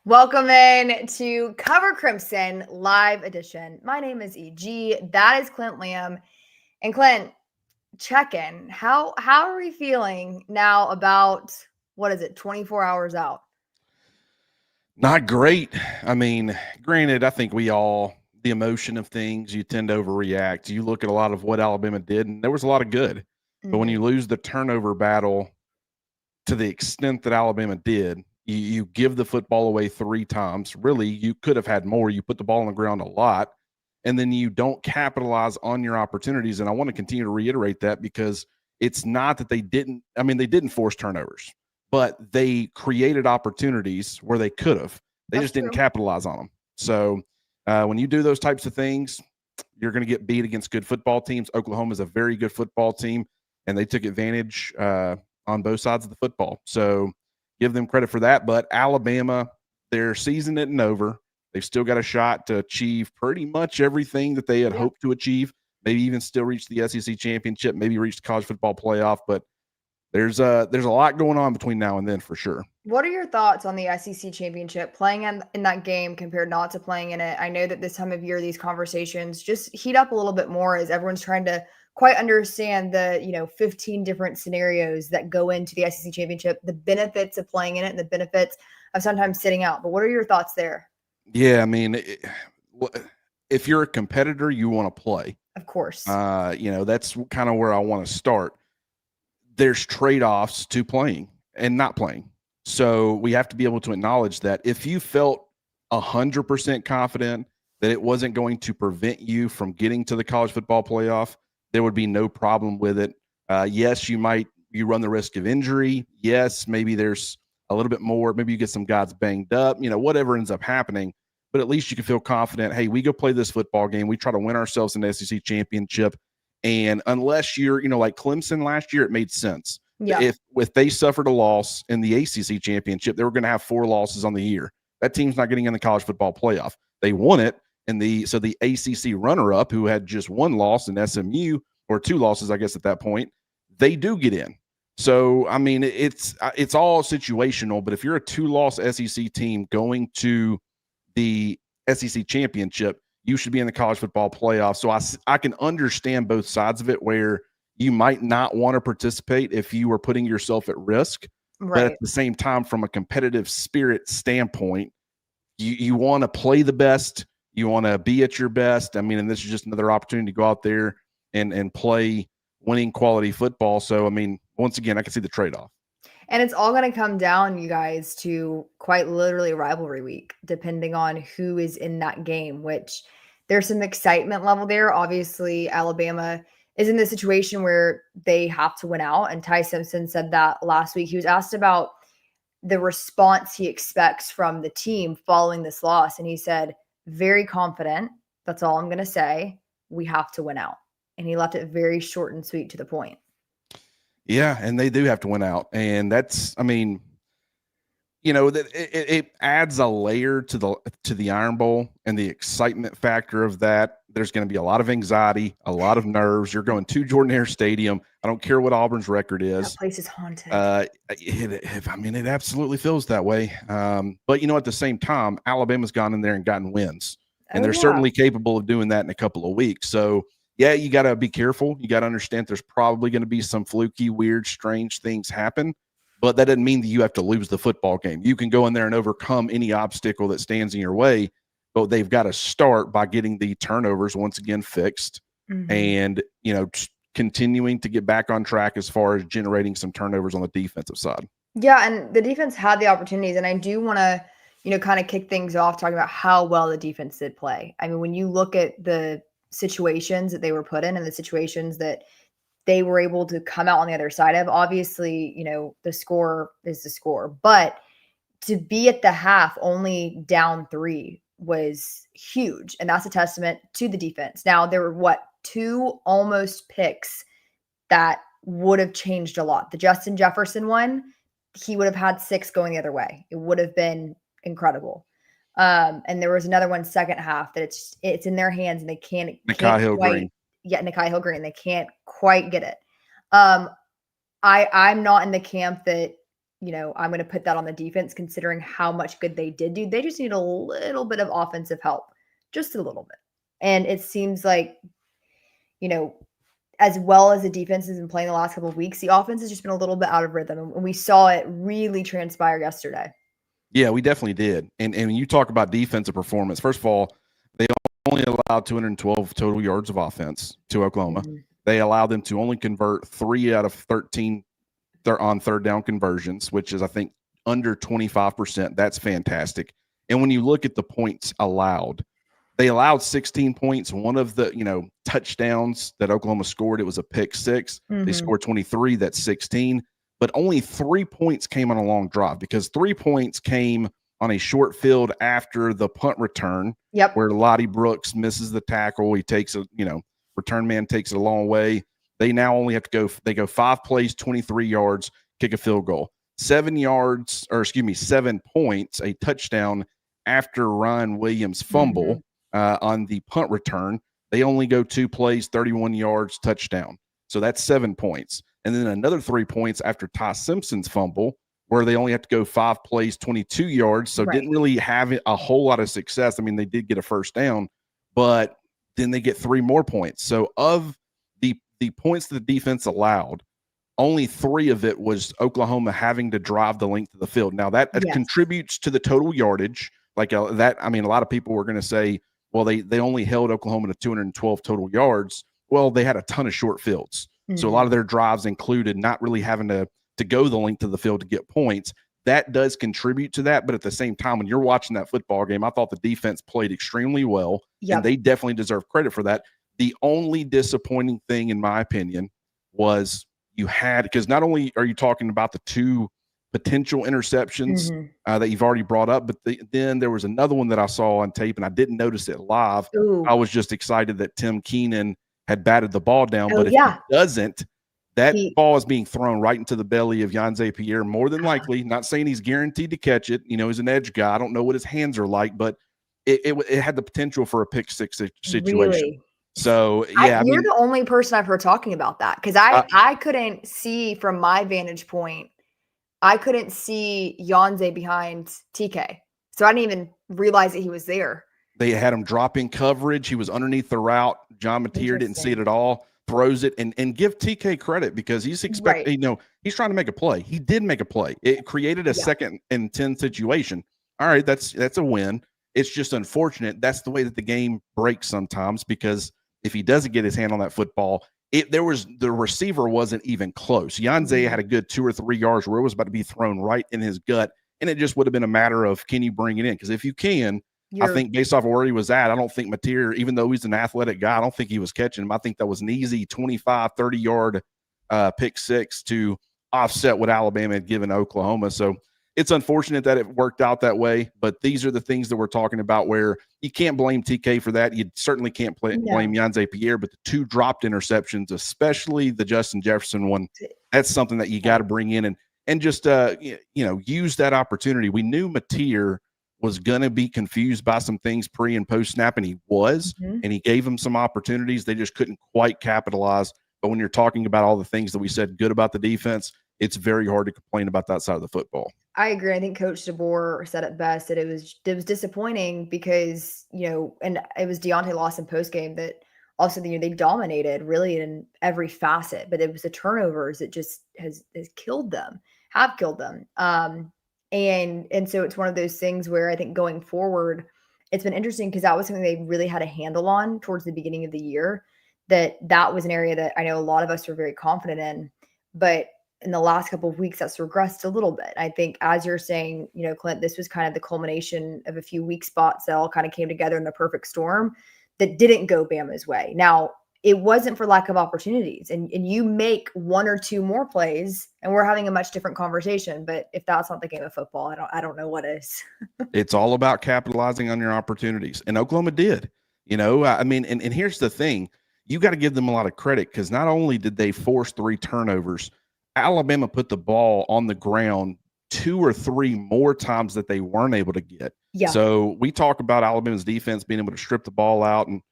Welcome in to Cover Crimson Live Edition. My name is EG. That is Clint Lamb. And Clint, check in. How are we feeling now about 24 hours out? Not great. I mean, granted, I think the emotion of things, you tend to overreact. You look at a lot of what Alabama did, and there was a lot of good. But when Mhm. you lose the turnover battle to the extent that Alabama did, you give the football away 3 times. Really, you could have had more. You put the ball on the ground a lot, and then you don't capitalize on your opportunities. And I want to continue to reiterate that because it's not that they didn't. I mean, they didn't force turnovers, but they created opportunities where they could have. They That's just didn't true. capitalize on them. So when you do those types of things, you're going to get beat against good football teams. Oklahoma is a very good football team, and they took advantage on both sides of the football. So give them credit for that. But Alabama, their season isn't over. They've still got a shot to achieve pretty much everything that they had Yeah. hoped to achieve. Maybe even still reach the SEC championship, maybe reach the college football playoff. But there's a lot going on between now and then for sure. What are your thoughts on the SEC championship, playing in that game compared not to playing in it? I know that this time of year, these conversations just heat up a little bit more as everyone's trying to quite understand the 15 different scenarios that go into the SEC championship, the benefits of playing in it, and the benefits of sometimes sitting out. But what are your thoughts there? Yeah, I mean, if you're a competitor, you want to play. Of course. That's kind of where I want to start. There's trade-offs to playing and not playing. So we have to be able to acknowledge that if you felt 100% confident that it wasn't going to prevent you from getting to the college football playoff, there would be no problem with it. Yes, you run the risk of injury. Yes, maybe there's a little bit more. Maybe you get some guys banged up, whatever ends up happening. But at least you can feel confident. Hey, we go play this football game. We try to win ourselves an SEC championship. And unless you're, like Clemson last year, it made sense. Yeah. If they suffered a loss in the ACC championship, they were going to have 4 losses on the year. That team's not getting in the college football playoff. They won it, so the ACC runner-up, who had just 1 loss in SMU, or 2 losses, I guess at that point, they do get in. So I mean, it's all situational. But if you're a 2-loss SEC team going to the SEC championship, you should be in the college football playoff. So I can understand both sides of it, where you might not want to participate if you are putting yourself at risk. But at Right. the same time, from a competitive spirit standpoint, you want to play the best. You want to be at your best. I mean, and this is just another opportunity to go out there and play winning quality football. So, I mean, once again, I can see the trade-off. And it's all going to come down, you guys, to quite literally rivalry week, depending on who is in that game, which there's some excitement level there. Obviously, Alabama is in the situation where they have to win out. And Ty Simpson said that last week. He was asked about the response he expects from the team following this loss. And he said, very confident. That's all I'm going to say. We have to win out. And he left it very short and sweet to the point. Yeah, and they do have to win out. And that's, I mean, that it adds a layer to the Iron Bowl and the excitement factor of that. There's going to be a lot of anxiety, a lot of nerves. You're going to Jordan-Hare Stadium. I don't care what Auburn's record is. That place is haunted. It absolutely feels that way. But at the same time, Alabama's gone in there and gotten wins, and they're certainly capable of doing that in a couple of weeks. So yeah, you got to be careful. You got to understand there's probably going to be some fluky, weird, strange things happen. But that doesn't mean that you have to lose the football game. You can go in there and overcome any obstacle that stands in your way, but they've got to start by getting the turnovers once again fixed, and continuing to get back on track as far as generating some turnovers on the defensive side. Yeah, and the defense had the opportunities, and I do want to, kind of kick things off talking about how well the defense did play. I mean, when you look at the situations that they were put in and the situations that they were able to come out on the other side of, obviously, the score is the score, but to be at the half only down 3 was huge. And that's a testament to the defense. Now, there were 2 almost picks that would have changed a lot. The Justin Jefferson one, he would have had 6 going the other way. It would have been incredible. And there was another one second half that it's in their hands and they can't Nikai Hill-Green. They can't quite get it. I'm not in the camp that, I'm going to put that on the defense considering how much good they did do. They just need a little bit of offensive help, just a little bit. And it seems like, as well as the defense has been playing the last couple of weeks, the offense has just been a little bit out of rhythm. And we saw it really transpire yesterday. Yeah, we definitely did. And when you talk about defensive performance, first of all, they only allowed 212 total yards of offense to Oklahoma. Mm-hmm. They allowed them to only convert 3 out of 13 on third down conversions, which is, I think, under 25%. That's fantastic. And when you look at the points allowed, they allowed 16 points. One of the, touchdowns that Oklahoma scored, it was a pick six. Mm-hmm. They scored 23. That's 16. But only 3 points came on a long drive because 3 points came on a short field after the punt return. Yep. Where Lottie Brooks misses the tackle. He takes return man takes it a long way. They now only have to go. They go 5 plays, 23 yards, kick a field goal. 7 points, a touchdown after Ryan Williams' fumble on the punt return. They only go 2 plays, 31 yards, touchdown. So that's 7 points. And then another 3 points after Ty Simpson's fumble, where they only have to go 5 plays, 22 yards. So didn't really have a whole lot of success. I mean, they did get a first down, but then they get 3 more points. So of the points that the defense allowed, only 3 of it was Oklahoma having to drive the length of the field. Now that contributes to the total yardage. Like that, I mean, a lot of people were going to say, well, they only held Oklahoma to 212 total yards. Well, they had a ton of short fields. Mm-hmm. So a lot of their drives included not really having to go the length of the field to get points. That does contribute to that. But at the same time, when you're watching that football game, I thought the defense played extremely well. Yep. And they definitely deserve credit for that. The only disappointing thing, in my opinion, was because not only are you talking about the 2 potential interceptions that you've already brought up, but then there was another one that I saw on tape, and I didn't notice it live. Ooh. I was just excited that Tim Keenan had batted the ball down, but if he doesn't, that ball is being thrown right into the belly of Yanze Pierre, more than likely. Not saying he's guaranteed to catch it. He's an edge guy. I don't know what his hands are like, but it had the potential for a pick six situation. Really? So, yeah. You're the only person I've heard talking about that, because I couldn't see from my vantage point. I couldn't see Yanze behind TK. So I didn't even realize that he was there. They had him dropping coverage. He was underneath the route. John Mateer didn't see it at all. Throws it and give TK credit because he's expecting, he's trying to make a play. He did make a play. It created a 2nd and 10 situation. All right, that's a win. It's just unfortunate. That's the way that the game breaks sometimes, because if he doesn't get his hand on that football, the receiver wasn't even close. Yanze had a good 2 or 3 yards where it was about to be thrown right in his gut, and it just would have been a matter of, can you bring it in? Because if you can, I think based off of where he was at, I don't think Mateer, even though he's an athletic guy, I don't think he was catching him. I think that was an easy 25, 30-yard pick six to offset what Alabama had given Oklahoma. So it's unfortunate that it worked out that way, but these are the things that we're talking about where you can't blame TK for that. You certainly can't blame Yanze Pierre, but the 2 dropped interceptions, especially the Justin Jefferson one, that's something that you got to bring in and just use that opportunity. We knew Mateer was going to be confused by some things pre and post snap, and he was, and he gave him some opportunities. They just couldn't quite capitalize. But when you're talking about all the things that we said good about the defense, it's very hard to complain about that side of the football. I agree. I think Coach DeBoer said it best, that it was disappointing because, and it was Deontay Lawson postgame that also, they dominated really in every facet, but it was the turnovers that just have killed them. And so it's one of those things where I think going forward, it's been interesting because that was something they really had a handle on towards the beginning of the year, that was an area that I know a lot of us were very confident in, but in the last couple of weeks, that's regressed a little bit. I think, as you're saying, Clint, this was kind of the culmination of a few weak spots that all kind of came together in the perfect storm that didn't go Bama's way. Now, it wasn't for lack of opportunities, and you make 1 or 2 more plays and we're having a much different conversation. But if that's not the game of football, I don't know what is. It's all about capitalizing on your opportunities. And Oklahoma did, and here's the thing. You got to give them a lot of credit, because not only did they force 3 turnovers, Alabama put the ball on the ground 2 or 3 more times that they weren't able to get. Yeah. So we talk about Alabama's defense being able to strip the ball out and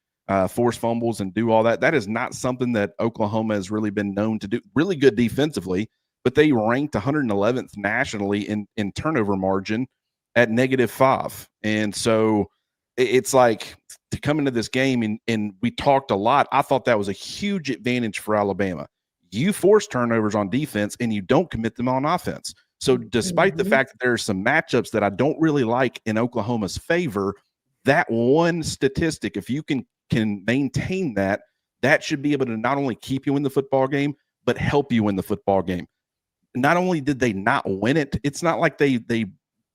force fumbles and do all that. That is not something that Oklahoma has really been known to do. Really good defensively, but they ranked 111th nationally in turnover margin at -5. And so it's like to come into this game and we talked a lot. I thought that was a huge advantage for Alabama. You force turnovers on defense and you don't commit them on offense. So despite the fact that there are some matchups that I don't really like in Oklahoma's favor, that one statistic, if you can maintain that, that should be able to not only keep you in the football game, but help you in the football game. Not only did they not win it, it's not like they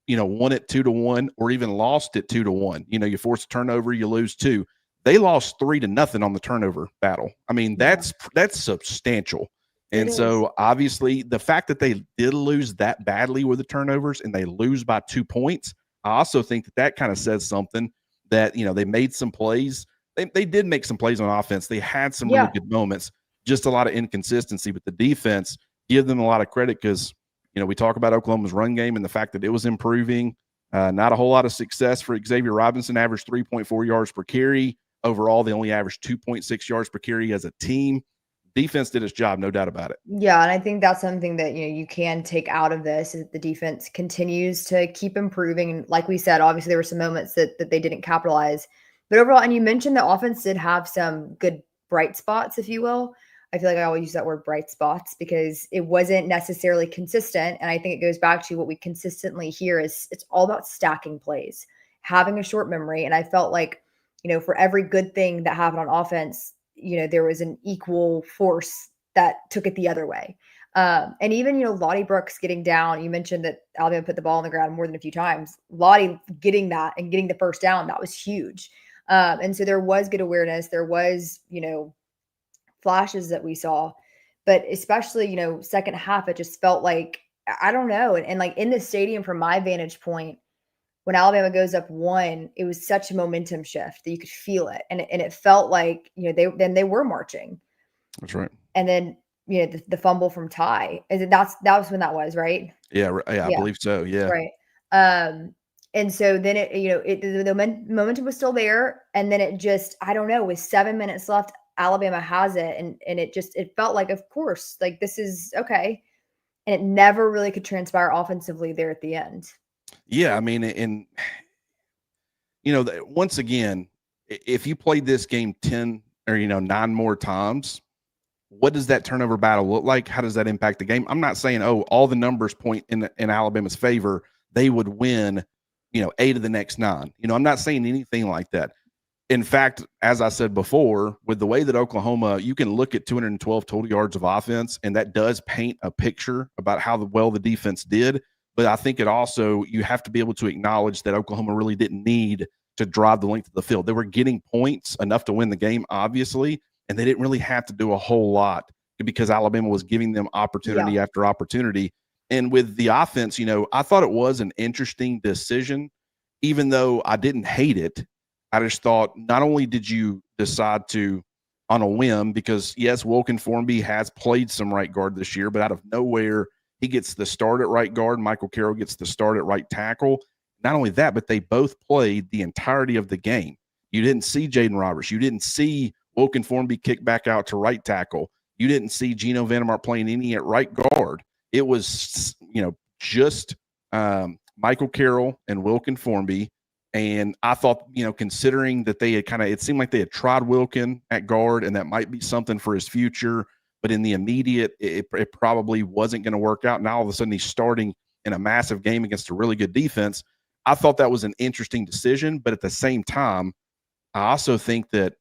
won it 2-1 or even lost it 2-1. You force a turnover, you lose 2. They lost 3-0 on the turnover battle. I mean, that's substantial. And so obviously the fact that they did lose that badly with the turnovers and they lose by 2 points, I also think that kind of says something that, they made some plays. They did make some plays on offense. They had some really good moments, just a lot of inconsistency, but the defense, give them a lot of credit because, we talk about Oklahoma's run game and the fact that it was improving. Not a whole lot of success for Xavier Robinson, averaged 3.4 yards per carry. Overall, they only averaged 2.6 yards per carry as a team. Defense did its job, no doubt about it. Yeah, and I think that's something that, you can take out of this is that the defense continues to keep improving. And like we said, obviously there were some moments that they didn't capitalize. But overall, and you mentioned the offense did have some good bright spots, if you will. I feel like I always use that word bright spots because it wasn't necessarily consistent. And I think it goes back to what we consistently hear is it's all about stacking plays, having a short memory. And I felt like, for every good thing that happened on offense, there was an equal force that took it the other way. And even, Lottie Brooks getting down, you mentioned that Alabama put the ball on the ground more than a few times. Lottie getting that and getting the first down, that was huge. And so there was good awareness. There was, flashes that we saw, but especially, second half, it just felt like, I don't know. And like in the stadium, from my vantage point, when Alabama goes up 1, it was such a momentum shift that you could feel it. And it felt like, they were marching. That's right. And then, the fumble from Ty, that was when that was, right? Yeah. I believe so. Yeah. Right. And so then the momentum was still there. And then it just, I don't know, with 7 minutes left, Alabama has it. And it felt like, of course, like this is okay. And it never really could transpire offensively there at the end. Yeah. I mean, and once again, if you played this game 10 or, 9 more times, what does that turnover battle look like? How does that impact the game? I'm not saying, all the numbers point in Alabama's favor. They would win, 8 of the next 9. I'm not saying anything like that. In fact, as I said before, with the way that Oklahoma, you can look at 212 total yards of offense, and that does paint a picture about how well the defense did. But I think it also, you have to be able to acknowledge that Oklahoma really didn't need to drive the length of the field. They were getting points enough to win the game, obviously, and they didn't really have to do a whole lot because Alabama was giving them opportunity after opportunity. And with the offense, I thought it was an interesting decision, even though I didn't hate it. I just thought, not only did you decide to, on a whim, because yes, Wilkin Formby has played some right guard this year, but out of nowhere, he gets the start at right guard. Michael Carroll gets the start at right tackle. Not only that, but they both played the entirety of the game. You didn't see Jaden Roberts. You didn't see Wilkin Formby kick back out to right tackle. You didn't see Geno Vandermark playing any at right guard. It was, just Michael Carroll and Wilkin Formby. And I thought, considering that they had it seemed like they had tried Wilkin at guard, and that might be something for his future. But in the immediate, it probably wasn't going to work out. Now all of a sudden he's starting in a massive game against a really good defense. I thought that was an interesting decision. But at the same time, I also think that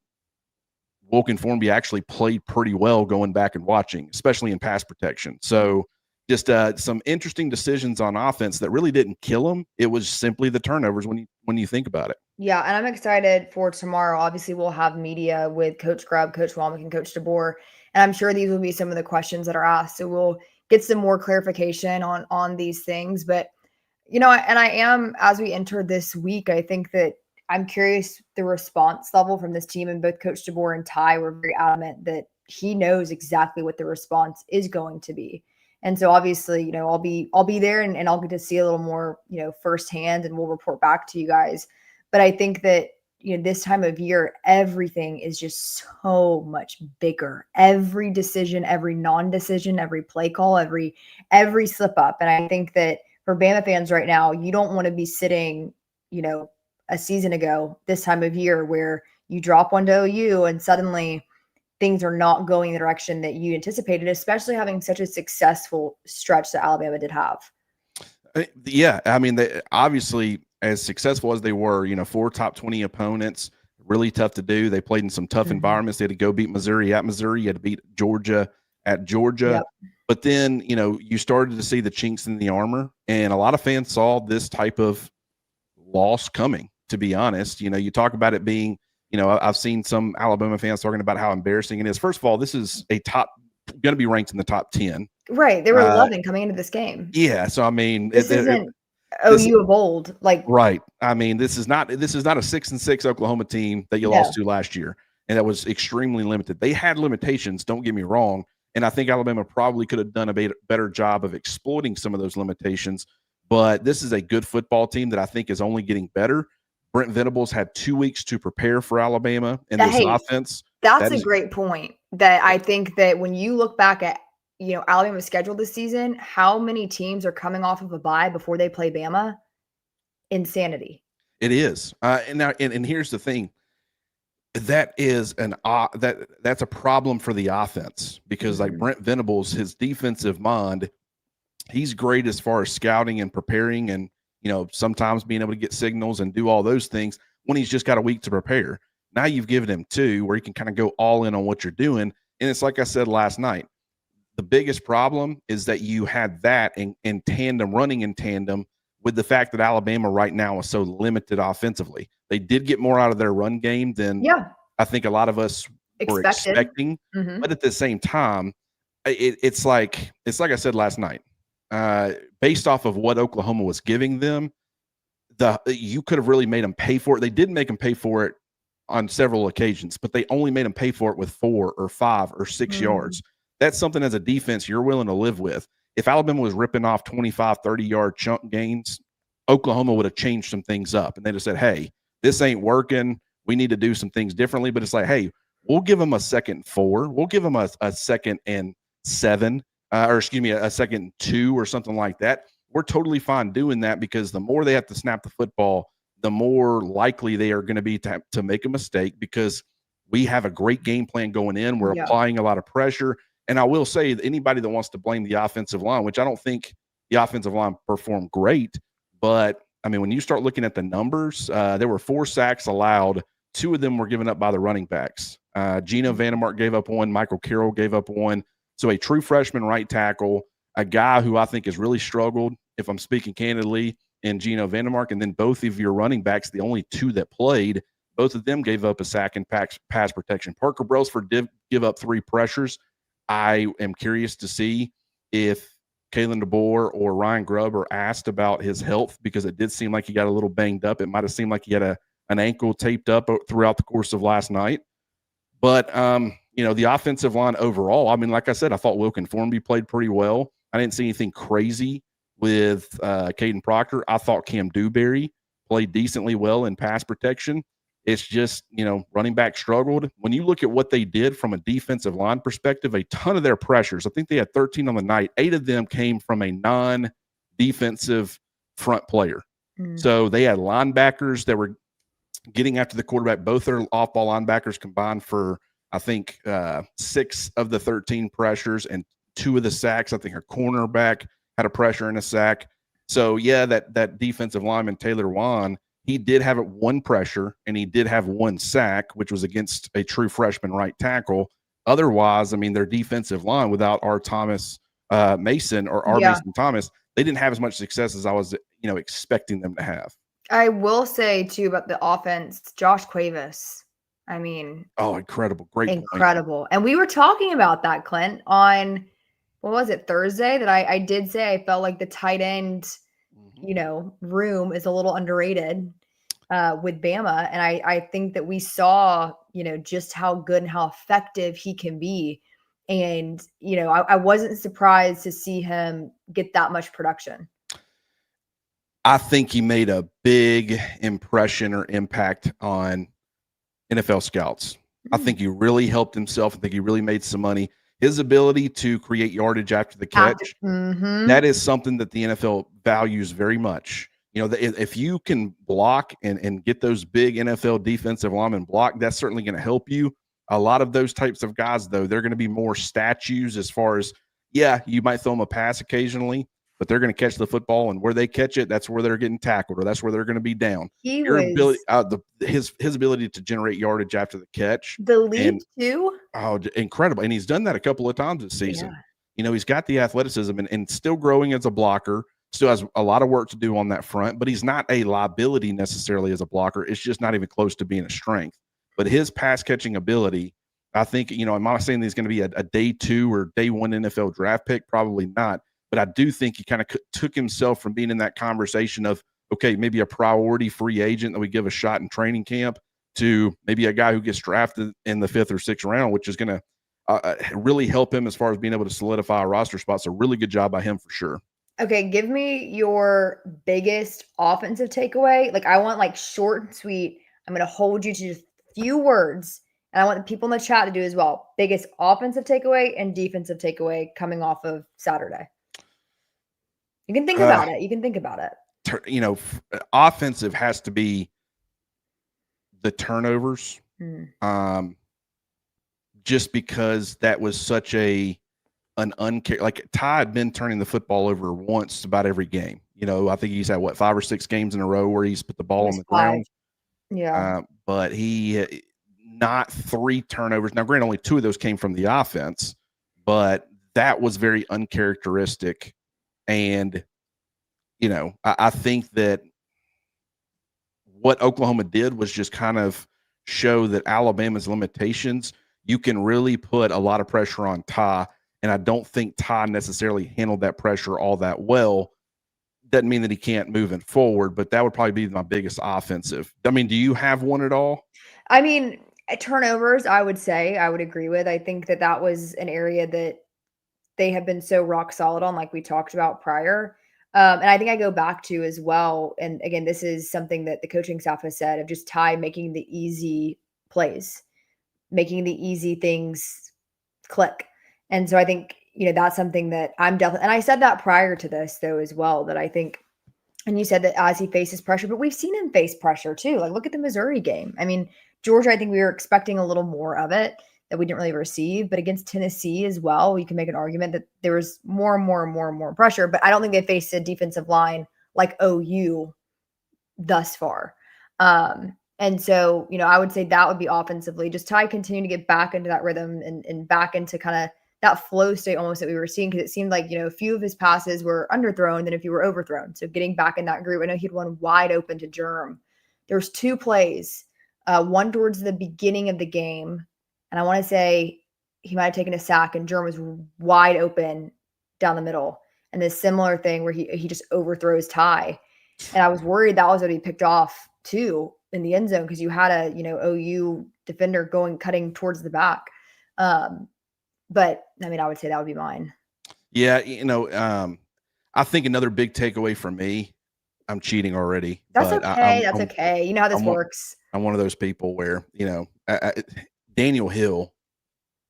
Wilkin Formby actually played pretty well going back and watching, especially in pass protection. So just some interesting decisions on offense that really didn't kill him. It was simply the turnovers when you think about it. Yeah, and I'm excited for tomorrow. Obviously, we'll have media with Coach Grubb, Coach Womack, and Coach DeBoer, and I'm sure these will be some of the questions that are asked. So we'll get some more clarification on these things. But and I am, as we enter this week, I think that I'm curious the response level from this team, and both Coach DeBoer and Ty were very adamant that he knows exactly what the response is going to be. And so obviously, I'll be there and I'll get to see a little more, firsthand, and we'll report back to you guys. But I think that, this time of year, everything is just so much bigger. Every decision, every non-decision, every play call, every slip up. And I think that for Bama fans right now, you don't want to be sitting, a season ago this time of year where you drop one to OU and suddenly things are not going the direction that you anticipated, especially having such a successful stretch that Alabama did have. Yeah, I mean, they obviously, as successful as they were, 4 top 20 opponents, really tough to do. They played in some tough environments. They had to go beat Missouri at Missouri. You had to beat Georgia at Georgia. Yep. But then, you started to see the chinks in the armor, and a lot of fans saw this type of loss coming, to be honest. You talk about it being, I've seen some Alabama fans talking about how embarrassing it is. First of all, this is going to be ranked in the top 10. Right. They were 11 coming into this game. Yeah. So, I mean, this isn't OU of old. Right. I mean, this is not a 6-6 Oklahoma team that you lost to last year. And that was extremely limited. They had limitations, don't get me wrong. And I think Alabama probably could have done a better job of exploiting some of those limitations. But this is a good football team that I think is only getting better. Brent Venables had 2 weeks to prepare for Alabama in this offense. That's a great point. That I think that when you look back at, Alabama's schedule this season, how many teams are coming off of a bye before they play Bama? Insanity. It is. And here's the thing. That is that's a problem for the offense because like Brent Venables, his defensive mind, he's great as far as scouting and preparing and, sometimes being able to get signals and do all those things when he's just got a week to prepare. Now you've given him 2 where he can kind of go all in on what you're doing. And it's like I said last night, the biggest problem is that you had that in tandem, running in tandem with the fact that Alabama right now is so limited offensively. They did get more out of their run game than I think a lot of us were expecting. But at the same time, it's like I said last night, based off of what Oklahoma was giving them, you could have really made them pay for it. They did make them pay for it on several occasions, but they only made them pay for it with 4 or 5 or 6 yards. That's something as a defense you're willing to live with. If Alabama was ripping off 25, 30-yard chunk gains, Oklahoma would have changed some things up. And they just said, hey, this ain't working. We need to do some things differently. But it's like, hey, we'll give them a 2nd and 4. We'll give them a 2nd and 7, a 2nd and 2 or something like that. We're totally fine doing that because the more they have to snap the football, the more likely they are going to be to make a mistake because we have a great game plan going in. We're applying a lot of pressure. And I will say that anybody that wants to blame the offensive line, which I don't think the offensive line performed great, but I mean, when you start looking at the numbers, there were 4 sacks allowed. 2 of them were given up by the running backs. Gino Vandermark gave up 1. Michael Carroll gave up 1. So a true freshman right tackle, a guy who I think has really struggled, if I'm speaking candidly, in Gino Vandermark, and then both of your running backs, the only 2 that played, both of them gave up a sack and pass protection. Parker Brailsford did give up 3 pressures. I am curious to see if Kalen DeBoer or Ryan Grubb are asked about his health because it did seem like he got a little banged up. It might have seemed like he had an ankle taped up throughout the course of last night. But, the offensive line overall, I mean, like I said, I thought Wilkin Formby played pretty well. I didn't see anything crazy with Caden Proctor. I thought Cam Dewberry played decently well in pass protection. It's just, running back struggled. When you look at what they did from a defensive line perspective, a ton of their pressures, I think they had 13 on the night. 8 of them came from a non-defensive front player. So they had linebackers that were getting after the quarterback. Both their off-ball linebackers combined for, I think, 6 of the 13 pressures and 2 of the sacks. I think a cornerback had a pressure and a sack. So, yeah, that defensive lineman, Taylor Wan, he did have 1 pressure and he did have 1 sack, which was against a true freshman right tackle. Otherwise, I mean, their defensive line without R. Thomas Mason or R. Mason Thomas, they didn't have as much success as I was, expecting them to have. I will say, too, about the offense, Josh Cuevas. I mean. Oh, incredible. Great incredible. point. And we were talking about that, Clint, on, what was it, Thursday, that I did say I felt like the tight end room is a little underrated with Bama. And I think that we saw, just how good and how effective he can be. And, I wasn't surprised to see him get that much production. I think he made a big impression or impact on NFL scouts. I think he really helped himself. I think he really made some money. His ability to create yardage after the catch, that is something that the NFL values very much. You know, if you can block and get those big NFL defensive linemen blocked, that's certainly going to help you. A lot of those types of guys, though, they're going to be more statues as far as, yeah, you might throw them a pass occasionally, but they're going to catch the football, and where they catch it, that's where they're getting tackled, or that's where they're going to be down. He Your ability, was his ability to generate yardage after the catch, the lead and too. incredible, and he's done that a couple of times this season. Yeah. You know, he's got the athleticism and still growing as a blocker. Still has a lot of work to do on that front, but he's not a liability necessarily as a blocker. It's just not even close to being a strength. But his pass catching ability, I think, you know, I'm not saying he's going to be a day 2 or day 1 NFL draft pick, probably not. But I do think he kind of took himself from being in that conversation of, okay, maybe a priority free agent that we give a shot in training camp to maybe a guy who gets drafted in the 5th or 6th round, which is going to really help him as far as being able to solidify a roster spot. So really good job by him for sure. Okay, give me your biggest offensive takeaway. Like, I want like short and sweet. I'm going to hold you to just a few words, and I want the people in the chat to do as well. Biggest offensive takeaway and defensive takeaway coming off of Saturday. You can think about it. You can think about it. You know, offensive has to be the turnovers. Just because that was such an like Ty had been turning the football over once about every game. You know, I think he's had 5 or 6 games in a row where he's put the ball on the ground. Yeah. But he not 3 turnovers. Now, granted, only 2 of those came from the offense, but that was very uncharacteristic. And, you know, I think that what Oklahoma did was just kind of show that Alabama's limitations. You can really put a lot of pressure on Ty, and I don't think Ty necessarily handled that pressure all that well. Doesn't mean that he can't moving forward, but that would probably be my biggest offensive. I mean, do you have one at all? I mean, turnovers, I would say I would agree with. I think that was an area that they have been so rock solid on, like we talked about prior. And I think I go back to as well. And again, this is something that the coaching staff has said of just Ty making the easy plays, making the easy things click. And so I think, you know, that's something that I'm definitely, and I said that prior to this though, as well, that I think, and you said that as he faces pressure, but we've seen him face pressure too. Like, look at the Missouri game. I mean, Georgia, I think we were expecting a little more of it that we didn't really receive, but against Tennessee as well, you can make an argument that there was more and more pressure, but I don't think they faced a defensive line like OU thus far. And so, you know, I would say that would be offensively, just Ty continue to get back into that rhythm and back into kind of that flow state almost that we were seeing, because it seemed like, you know, a few of his passes were underthrown than if you were overthrown. So getting back in that groove, I know he had one wide open to Germ. There was 2 plays, one towards the beginning of the game, and I want to say he might have taken a sack and Germ was wide open down the middle. And this similar thing where he just overthrows Ty. And I was worried that was what he picked off too in the end zone, because you had a, you know, OU defender cutting towards the back. But I mean, I would say that would be mine. Yeah, you know, I think another big takeaway for me, I'm cheating already. That's but okay. That's okay. You know how this works. I'm one of those people where, you know, Daniel Hill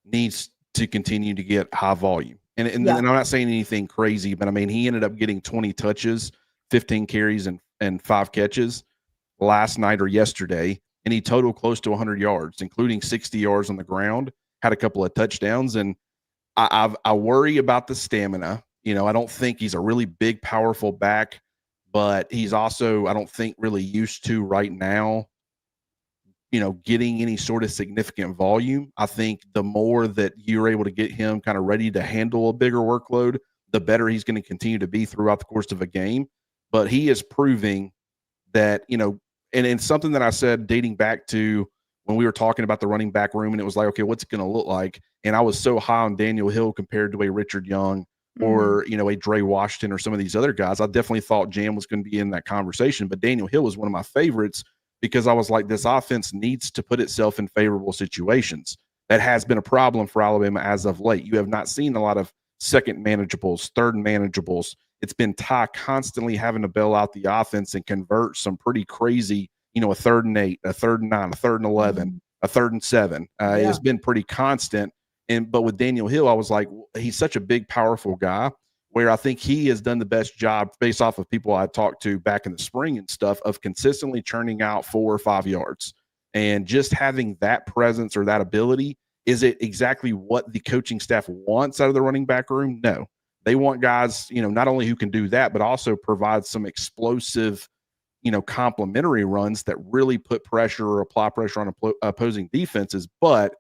needs to continue to get high volume. And I'm not saying anything crazy, but I mean, he ended up getting 20 touches, 15 carries, and 5 catches last night or yesterday. And he totaled close to 100 yards, including 60 yards on the ground, had a couple of touchdowns. And I worry about the stamina. You know, I don't think he's a really big, powerful back, but he's also, I don't think, really used to right now, you know, getting any sort of significant volume. I think the more that you're able to get him kind of ready to handle a bigger workload, the better he's going to continue to be throughout the course of a game. But he is proving that, you know, and it's something that I said dating back to when we were talking about the running back room, and it was like, okay, what's it going to look like? And I was so high on Daniel Hill compared to a Richard Young or, you know, a Dre Washington or some of these other guys. I definitely thought Jam was going to be in that conversation, but Daniel Hill was one of my favorites because I was like, this offense needs to put itself in favorable situations. That has been a problem for Alabama as of late. You have not seen a lot of second manageables, third manageables, it's been Ty constantly having to bail out the offense and convert some pretty crazy, a 3rd and 8, a 3rd and 9, a 3rd and 11, a 3rd and 7. It's been pretty constant. But with Daniel Hill, I was like, he's such a big, powerful guy, where I think he has done the best job based off of people I talked to back in the spring and stuff of consistently churning out 4 or 5 yards. And just having that presence or that ability, is it exactly what the coaching staff wants out of the running back room? No. They want guys, not only who can do that, but also provide some explosive, complementary runs that really put pressure or apply pressure on opposing defenses. But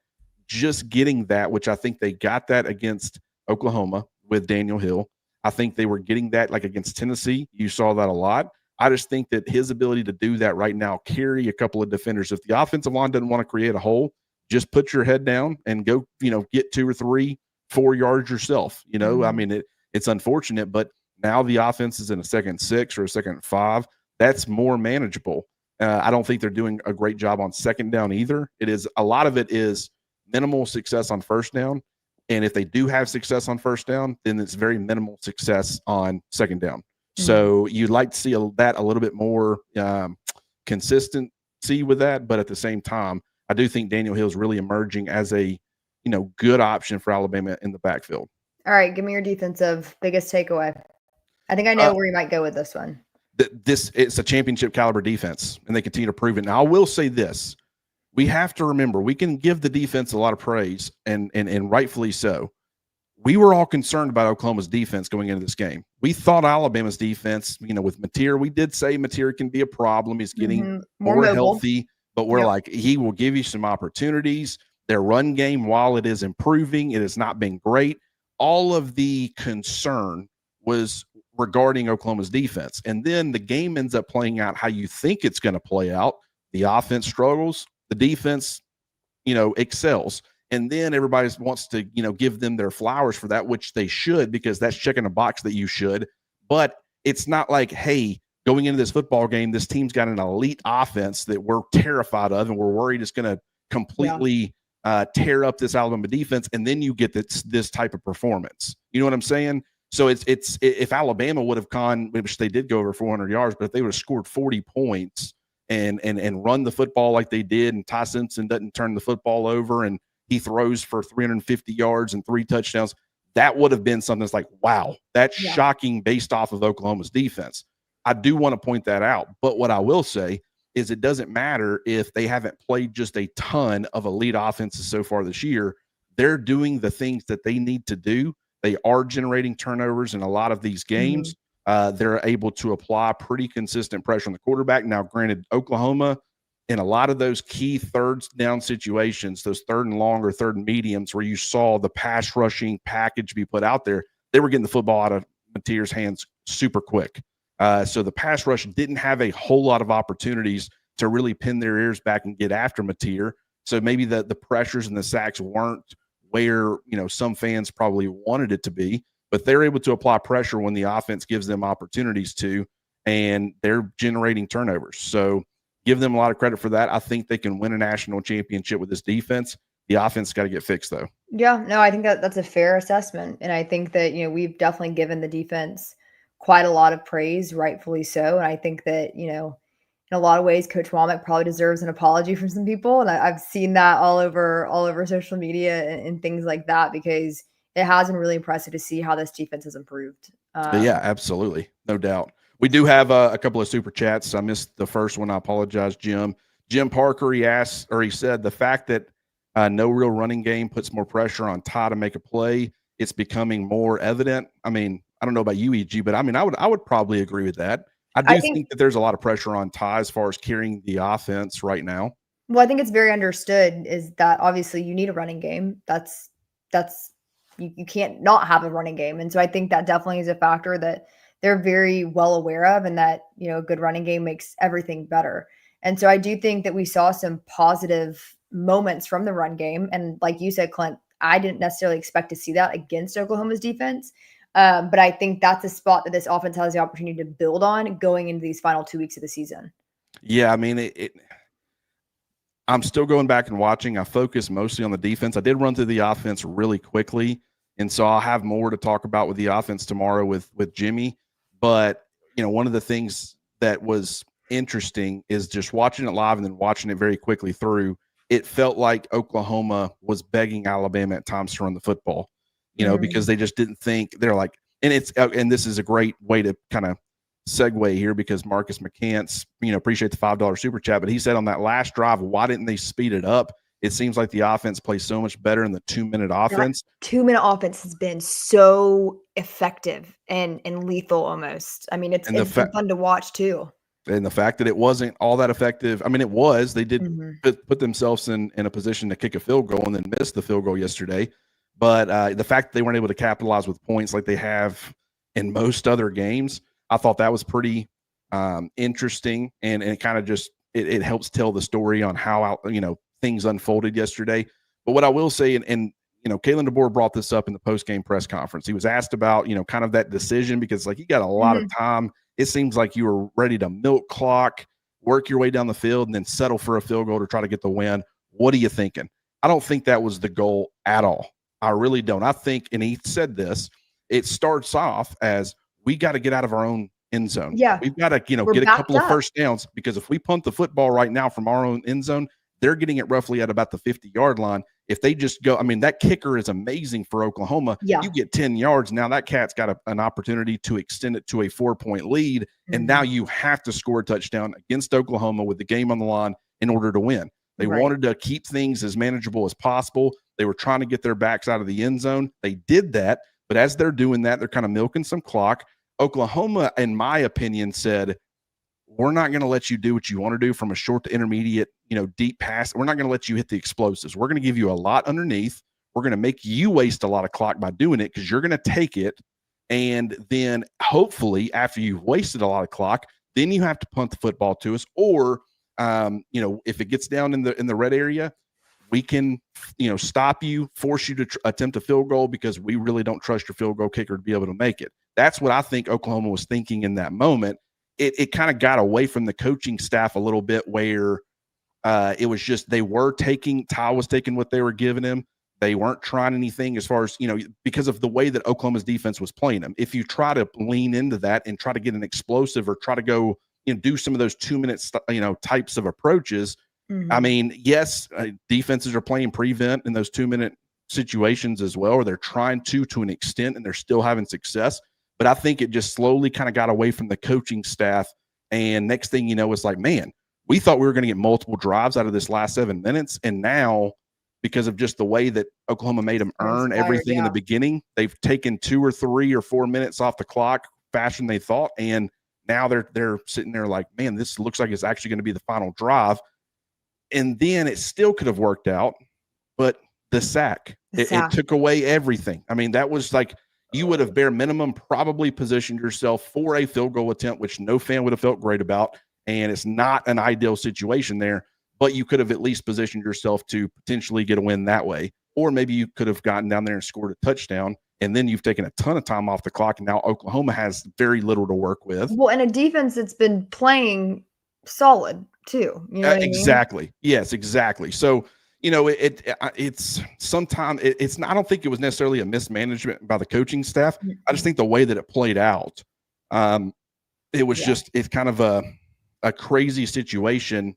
just getting that, which I think they got that against Oklahoma with Daniel Hill. I think they were getting that like against Tennessee. You saw that a lot. I just think that his ability to do that right now, carry a couple of defenders. If the offensive line doesn't want to create a hole, just put your head down and go, get 2 or 3, 4 yards yourself. I mean, it's unfortunate, but now the offense is in a 2nd and 6 or a 2nd and 5. That's more manageable. I don't think they're doing a great job on 2nd down either. A lot of it is minimal success on 1st down. And if they do have success on 1st down, then it's very minimal success on 2nd down. So you'd like to see that a little bit more consistency with that. But at the same time, I do think Daniel Hill is really emerging as a, good option for Alabama in the backfield. All right. Give me your defensive biggest takeaway. I think I know where you might go with this one. It's a championship caliber defense, and they continue to prove it. Now, I will say this. We have to remember, we can give the defense a lot of praise, and rightfully so. We were all concerned about Oklahoma's defense going into this game. We thought Alabama's defense, with Mateer, we did say Mateer can be a problem. He's getting more healthy, but we're like, he will give you some opportunities. Their run game, while it is improving, it has not been great. All of the concern was regarding Oklahoma's defense. And then the game ends up playing out how you think it's going to play out. The offense struggles. The defense, excels. And then everybody wants to, give them their flowers for that, which they should, because that's checking a box that you should. But it's not like, hey, going into this football game, this team's got an elite offense that we're terrified of, and we're worried it's going to completely tear up this Alabama defense. And then you get this type of performance. You know what I'm saying? So it's if Alabama would have gone, which they did go over 400 yards, but if they would have scored 40 points and run the football like they did, and Ty Simpson doesn't turn the football over and he throws for 350 yards and 3 touchdowns, that would have been something that's like, wow, that's shocking based off of Oklahoma's defense. I do want to point that out. But what I will say is it doesn't matter if they haven't played just a ton of elite offenses so far this year. They're doing the things that they need to do. They are generating turnovers in a lot of these games. They're able to apply pretty consistent pressure on the quarterback. Now, granted, Oklahoma, in a lot of those key 3rd down situations, those 3rd and long or 3rd and mediums where you saw the pass rushing package be put out there, they were getting the football out of Mateer's hands super quick. So the pass rush didn't have a whole lot of opportunities to really pin their ears back and get after Mateer. So maybe the pressures and the sacks weren't where, some fans probably wanted it to be, but they're able to apply pressure when the offense gives them opportunities to, and they're generating turnovers. So give them a lot of credit for that. I think they can win a national championship with this defense. The offense got to get fixed, though. Yeah, no, I think that's a fair assessment. And I think that, we've definitely given the defense quite a lot of praise, rightfully so. And I think that, in a lot of ways, Coach Womack probably deserves an apology from some people. And I've seen that all over social media and things like that, because it has been really impressive to see how this defense has improved. Yeah, absolutely. No doubt. We do have a couple of super chats. I missed the first one. I apologize, Jim. Jim Parker, he said the fact that no real running game puts more pressure on Ty to make a play. It's becoming more evident. I mean, I don't know about you, EG, but I mean, I would probably agree with that. I think that there's a lot of pressure on Ty as far as carrying the offense right now. Well, I think it's very understood is that obviously you need a running game. That's you can't not have a running game. And so I think that definitely is a factor that they're very well aware of, and that, a good running game makes everything better. And so I do think that we saw some positive moments from the run game. And like you said, Clint, I didn't necessarily expect to see that against Oklahoma's defense. But I think that's a spot that this offense has the opportunity to build on going into these final 2 weeks of the season. Yeah, I mean, I'm still going back and watching. I focus mostly on the defense. I did run through the offense really quickly, and so I'll have more to talk about with the offense tomorrow with Jimmy. But, one of the things that was interesting is just watching it live and then watching it very quickly through. It felt like Oklahoma was begging Alabama at times to run the football, because they just didn't think they're like, and this is a great way to kind of segue here because Marcus McCants, appreciate the $5 super chat, but he said on that last drive, why didn't they speed it up? It seems like the offense plays so much better in the 2-minute offense. That 2-minute offense has been so effective and lethal almost. I mean, it's been fun to watch too. And the fact that it wasn't all that effective, I mean, it was. They did put themselves in a position to kick a field goal and then miss the field goal yesterday. But the fact that they weren't able to capitalize with points like they have in most other games, I thought that was pretty interesting. And it kind of just it helps tell the story on how things unfolded yesterday. But what I will say, and Kalen DeBoer brought this up in the post-game press conference. He was asked about, kind of that decision because like you got a lot of time. It seems like you were ready to milk clock, work your way down the field, and then settle for a field goal to try to get the win. What are you thinking? I don't think that was the goal at all. I really don't. I think, and he said this, it starts off as we got to get out of our own end zone. Yeah. We've got to, get a couple of first downs because if we punt the football right now from our own end zone, they're getting it roughly at about the 50-yard line. If they just go, I mean, that kicker is amazing for Oklahoma. Yeah. You get 10 yards. Now that cat's got an opportunity to extend it to a 4-point lead. And now you have to score a touchdown against Oklahoma with the game on the line in order to win. They wanted to keep things as manageable as possible. They were trying to get their backs out of the end zone. They did that. But as they're doing that, they're kind of milking some clock. Oklahoma, in my opinion, said, we're not going to let you do what you want to do from a short to intermediate, deep pass. We're not going to let you hit the explosives. We're going to give you a lot underneath. We're going to make you waste a lot of clock by doing it because you're going to take it. And then hopefully after you've wasted a lot of clock, then you have to punt the football to us. Or, if it gets down in the red area, we can, stop you, force you to attempt a field goal because we really don't trust your field goal kicker to be able to make it. That's what I think Oklahoma was thinking in that moment. It kind of got away from the coaching staff a little bit where it was just Ty was taking what they were giving him. They weren't trying anything as far as, because of the way that Oklahoma's defense was playing them. If you try to lean into that and try to get an explosive or try to go, do some of those 2-minute, types of approaches. I mean, yes, defenses are playing prevent in those 2-minute situations as well, or they're trying to an extent, and they're still having success. But I think it just slowly kind of got away from the coaching staff. And next thing you know, it's like, man, we thought we were going to get multiple drives out of this last 7 minutes. And now, because of just the way that Oklahoma made them earn everything in the beginning, they've taken 2 or 3 or 4 minutes off the clock faster than they thought. And now they're sitting there like, man, this looks like it's actually going to be the final drive. And then it still could have worked out. But the sack, it took away everything. I mean, that was like, you would have bare minimum probably positioned yourself for a field goal attempt, which no fan would have felt great about. And it's not an ideal situation there, but you could have at least positioned yourself to potentially get a win that way. Or maybe you could have gotten down there and scored a touchdown, and then you've taken a ton of time off the clock. And now Oklahoma has very little to work with. Well, and a defense that's been playing solid too. You know what exactly. I mean? Yes, exactly. So, it's sometimes it's not, I don't think it was necessarily a mismanagement by the coaching staff. I just think the way that it played out, it was it's kind of a crazy situation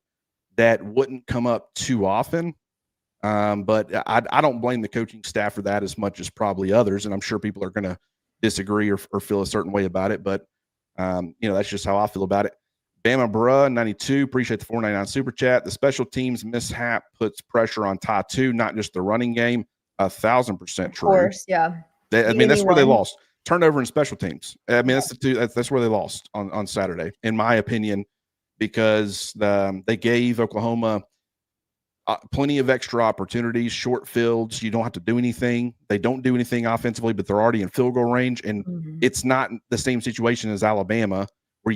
that wouldn't come up too often. But I don't blame the coaching staff for that as much as probably others. And I'm sure people are going to disagree or feel a certain way about it. But, that's just how I feel about it. Bama Bruh 92, appreciate the 499 super chat. The special teams mishap puts pressure on Ty too, not just the running game. 1,000% true. Of course, yeah. That's where they lost. Turnover in special teams. I mean, that's where they lost on Saturday, in my opinion, because they gave Oklahoma plenty of extra opportunities, short fields. You don't have to do anything. They don't do anything offensively, but they're already in field goal range. And it's not the same situation as Alabama, where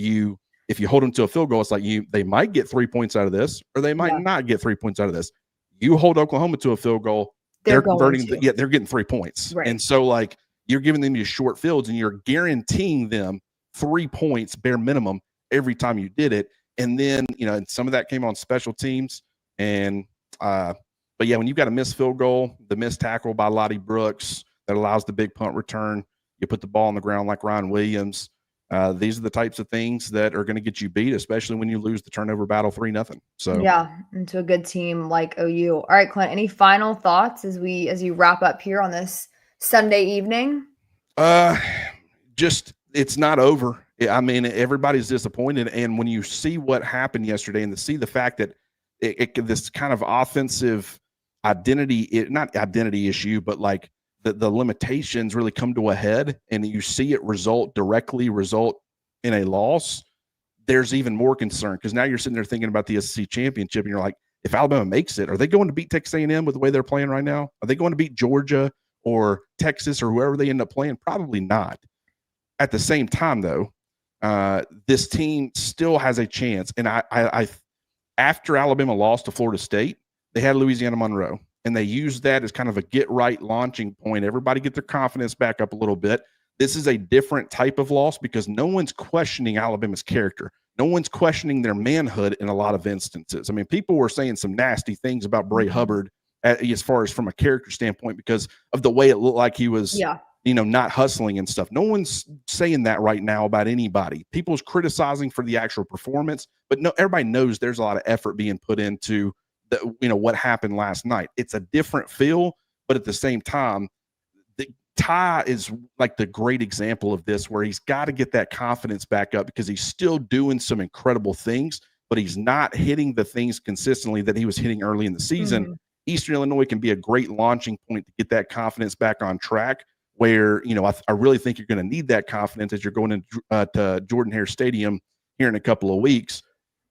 if you hold them to a field goal, it's like they might get 3 points out of this, or they might not get 3 points out of this. You hold Oklahoma to a field goal, they're converting. They're getting 3 points. Right. And so like you're giving them these short fields and you're guaranteeing them 3 points bare minimum every time you did it. And then, some of that came on special teams. And, but yeah, when you've got a missed field goal, the missed tackle by Lottie Brooks that allows the big punt return, you put the ball on the ground like Ryan Williams. these are the types of things that are going to get you beat, especially when you lose the turnover battle 3-0. So yeah, into a good team like OU. All right, Clint, any final thoughts as you wrap up here on this Sunday evening? Just it's not over. I mean, everybody's disappointed, and when you see what happened yesterday, and to see the fact that this kind of offensive identity, not identity issue, but like the limitations really come to a head, and you see it directly result in a loss. There's even more concern because now you're sitting there thinking about the SEC championship, and you're like, if Alabama makes it, are they going to beat Texas A&M with the way they're playing right now? Are they going to beat Georgia or Texas or whoever they end up playing? Probably not. At the same time, though, this team still has a chance. And I after Alabama lost to Florida State, they had Louisiana Monroe, and they used that as kind of a get right launching point. Everybody get their confidence back up a little bit. This is a different type of loss because no one's questioning Alabama's character. No one's questioning their manhood in a lot of instances. I mean, people were saying some nasty things about Bray Hubbard as far as from a character standpoint because of the way it looked like he was, not hustling and stuff. No one's saying that right now about anybody. People's criticizing for the actual performance, but no, everybody knows there's a lot of effort being put into what happened last night. It's a different feel, but at the same time, Ty is like the great example of this, where he's got to get that confidence back up because he's still doing some incredible things, but he's not hitting the things consistently that he was hitting early in the season. Eastern Illinois can be a great launching point to get that confidence back on track, where, I really think you're going to need that confidence as you're going to Jordan-Hare Stadium here in a couple of weeks.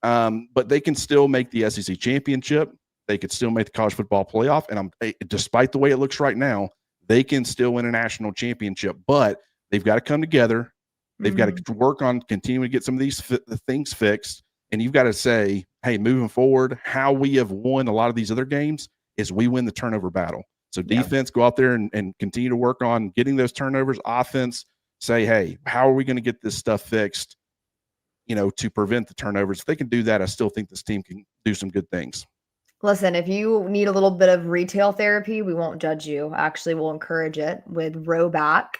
But they can still make the SEC championship. They could still make the college football playoff. And despite the way it looks right now, they can still win a national championship, but they've got to come together. They've got to work on continuing to get some of these things fixed. And you've got to say, hey, moving forward, how we have won a lot of these other games is we win the turnover battle. So defense, go out there and continue to work on getting those turnovers. Offense, say, hey, how are we going to get this stuff fixed, to prevent the turnovers? If they can do that, I still think this team can do some good things. Listen, if you need a little bit of retail therapy, we won't judge you. Actually, we'll encourage it with Rowback.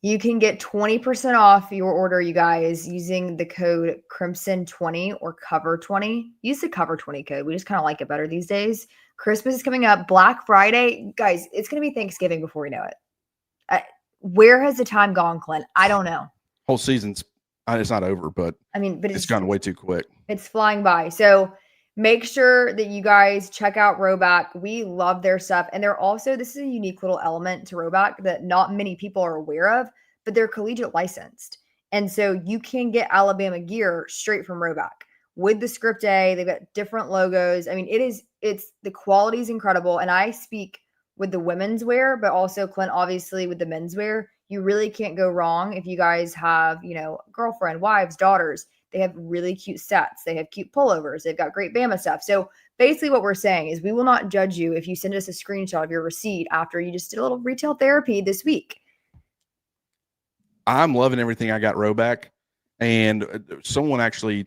You can get 20% off your order, you guys, using the code Crimson20 or Cover20. Use the Cover20 code. We just kind of like it better these days. Christmas is coming up. Black Friday. Guys, it's going to be Thanksgiving before we know it. Where has the time gone, Clint? I don't know. Whole season's it's not over, but it's gone way too quick. It's flying by. So make sure that you guys check out Rowback. We love their stuff. And they're also, this is a unique little element to Rowback that not many people are aware of, but they're collegiate licensed. And so you can get Alabama gear straight from Rowback with the script A. They've got different logos. I mean, it's the quality is incredible. And I speak with the women's wear, but also Clint, obviously with the men's wear. You really can't go wrong if you guys have, girlfriend, wives, daughters. They have really cute sets. They have cute pullovers. They've got great Bama stuff. So basically what we're saying is we will not judge you if you send us a screenshot of your receipt after you just did a little retail therapy this week. I'm loving everything I got Rowback. And someone actually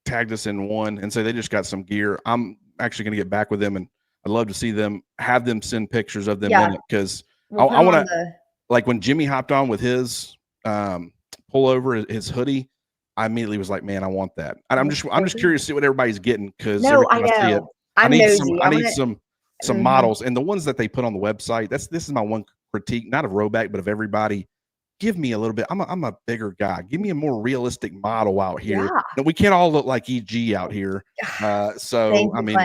tagged us in one and say they just got some gear. I'm actually going to get back with them, and I'd love to see them, have them send pictures of them in it, because I want to, like when Jimmy hopped on with his pullover, his hoodie, I immediately was like, man, I want that. And I'm just curious to see what everybody's getting, because every time I see it, I need some models, and the ones that they put on the website. This is my one critique, not of Rowback, but of everybody. Give me a little bit. I'm a bigger guy. Give me a more realistic model out here. Yeah. No, we can't all look like EG out here. So I mean,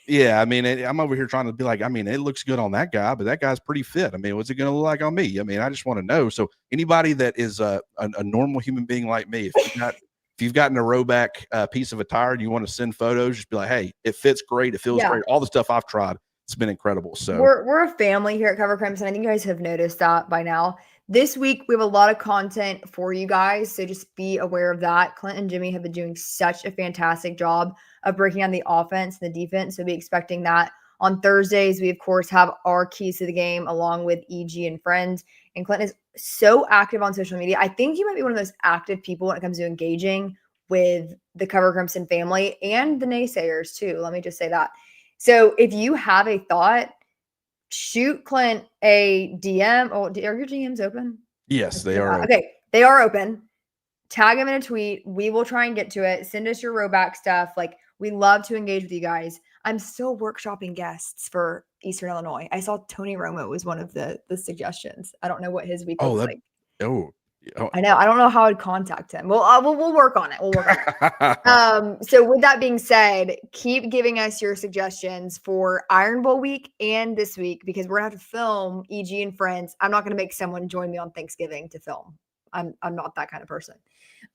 yeah, I mean, I'm over here trying to be like, I mean, it looks good on that guy, but that guy's pretty fit. I mean, what's it going to look like on me? I mean, I just want to know. So anybody that is a normal human being like me, if you've gotten a Rowback piece of attire and you want to send photos, just be like, hey, it fits great. It feels great. All the stuff I've tried, it's been incredible. So we're a family here at Cover Crimson. I think you guys have noticed that by now. This week, we have a lot of content for you guys, so just be aware of that. Clint and Jimmy have been doing such a fantastic job of breaking down the offense and the defense, so be expecting that. On Thursdays, we, of course, have our keys to the game along with EG and friends, and Clint is so active on social media. I think he might be one of those active people when it comes to engaging with the Cover Crimson family and the naysayers, too. Let me just say that. So if you have a thought, shoot Clint a DM. Oh, are your DMs open? Yes, they are. Okay, they are open. tag him in a tweet. We will try and get to it. Send us your rowback stuff. Like, we love to engage with you guys. I'm still workshopping guests for Eastern Illinois. I saw Tony Romo was one of the suggestions. I don't know what his week looks like. Oh, I know. I don't know how I'd contact him. Well, we'll work on it. We'll work on it. So with that being said, keep giving us your suggestions for Iron Bowl week and this week, because we're gonna have to film EG and friends. I'm not gonna make someone join me on Thanksgiving to film. I'm not that kind of person.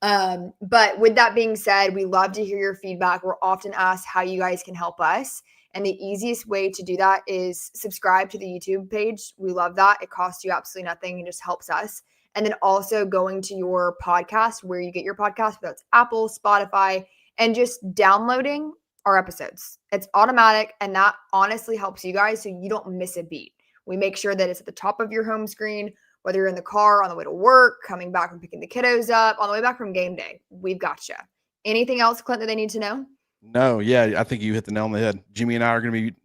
But with that being said, we love to hear your feedback. We're often asked how you guys can help us. And the easiest way to do that is subscribe to the YouTube page. We love that. It costs you absolutely nothing. It just helps us. And then also going to your podcast where you get your podcast, whether it's Apple, Spotify, and just downloading our episodes. It's automatic, and that honestly helps you guys so you don't miss a beat. We make sure that it's at the top of your home screen, whether you're in the car, on the way to work, coming back from picking the kiddos up, on the way back from game day. We've got you. Anything else, Clint, that they need to know? No, yeah, I think you hit the nail on the head. Jimmy and I are going to be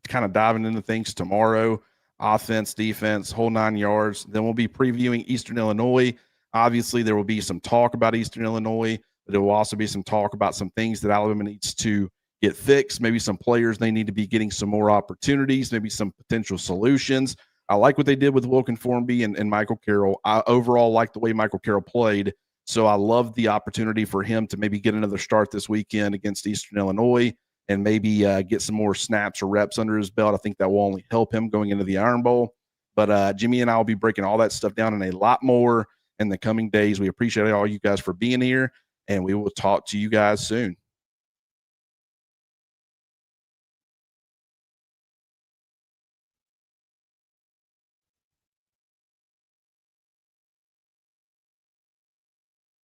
kind of diving into things tomorrow. Offense, defense, whole 9 yards. Then we'll be previewing Eastern Illinois. Obviously, there will be some talk about Eastern Illinois, but there will also be some talk about some things that Alabama needs to get fixed. Maybe some players they need to be getting some more opportunities, maybe some potential solutions. I like what they did with Wilkin Formby and Michael Carroll. I overall like the way Michael Carroll played. So I love the opportunity for him to maybe get another start this weekend against Eastern Illinois and maybe get some more snaps or reps under his belt. I think that will only help him going into the Iron Bowl. But Jimmy and I will be breaking all that stuff down and a lot more in the coming days. We appreciate all you guys for being here, and we will talk to you guys soon.